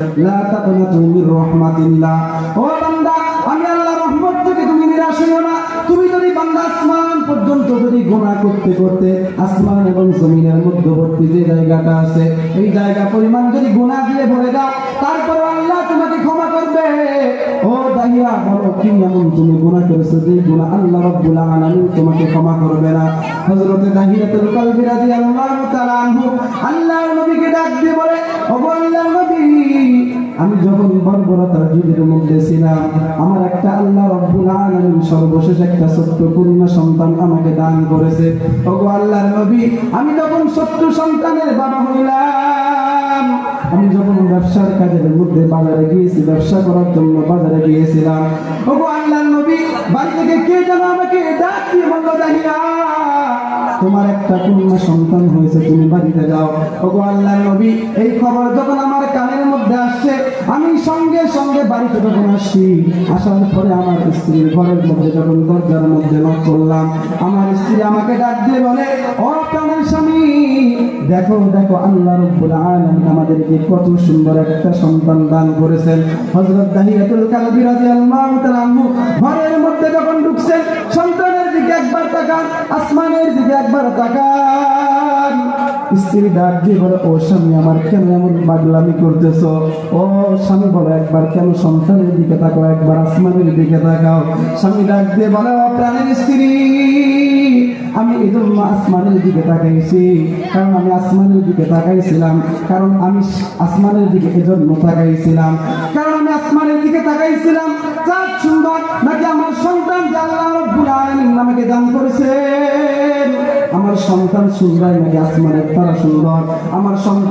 লা তাকনাতু মির রাহমাতিল্লাহ। ও বান্দা, আমি আল্লাহর রহমত থেকে তুমি নিরাশ হইও না। তুমি যদি বান্দা আসমান পর্যন্ত যদি গুনাহ করতে করতে আসমান এবং জমিনের মধ্যবর্তী যে জায়গাটা আছে এই জায়গা পরিমাণ যদি গুনাহ দিয়ে ভরে দাও, তারপরে আল্লাহ তোমাকে ক্ষমা করবে। ও দাহিয়া, বলো কি এমন তুমি গুনাহ করেছো যে গুনাহ আল্লাহ রাব্বুল আলামিন তোমাকে ক্ষমা করবে না? হযরত দাহিয়াতুল কালবি রাদিয়াল্লাহু তাআলা আনহু আল্লাহর নবীকে ডাক দিয়ে বলে, ও আল্লাহর নবী, আমি যখন বর্বরতার যুগের মধ্যে ছিলাম, আমার একটা আল্লাহ রাব্বুল আলামিন সর্বশেষ একটা ছোট্ট কন্যা সন্তান আমাকে দান করেছে। ও আল্লাহর নবী, আমি যখন ছোট্ট সন্তানের বাবা হইলাম, আমি যখন ব্যবসার কাজের মধ্যে বাজারে গিয়েছি, ব্যবসা করার জন্য বাজারে গিয়েছিলাম, ও আল্লাহর নবী, বাড়ি থেকে কে যেন আমাকে ডাক দিয়ে বলল, দাহিয়া, তোমার একটা কন্যা সন্তান হয়েছে, তুমি বাড়িতে যাও। ও আল্লাহর নবী, এই খবর যখন আমার কানের মধ্যে আসছে, আমি সঙ্গে সঙ্গে বাড়িতে যখন আসছি, আসার পরে আমার স্ত্রীর ঘরের মধ্যে যখন দরজার মধ্যে নক করলাম, আমার স্ত্রী আমাকে ডাক দিয়ে বলে, ও প্রাণের স্বামী, দেখো দেখো আল্লাহ রাব্বুল আলামিন আমাদেরকে কত সুন্দর একটা সন্তান দান করেছেন। হযরত দাহিয়াতুল কালবি রাদিয়াল্লাহু তাআলা আনহু ঘরের মধ্যে যখন ঢুকছেন, সন্তানের দিকে একবার তাকান, আসমানের দিকে একবার তাকান। স্ত্রী ডাক দিয়ে বলে, ও স্বামী আমার, কেন এমন পাগলামি করতেছো? ও স্বামী বলে, একবার কেন সন্তানের দিকে তাকাও, একবার আসমানের দিকে তাকাও। স্বামী ডাক দিয়ে বলে, ও প্রাণের স্ত্রী, আমি এই জন্য আসমানের দিকে তাকাইছি, কারণ আমি আসমানের দিকে তাকাইছিলাম, কারণ আমি আসমানের দিকে এজন্য তাকাইছিলাম, কারণ আমি আসমানের দিকে তাকাইছিলাম চাঁদ সুন্দর নাকি আমার সন্তান যে আল্লাহ রাব্বুল আলামিন আমাকে দান করেছেন, আমার সন্তান সুন্দর নাকি আসমানের তারা সুন্দর, আমার সন্তান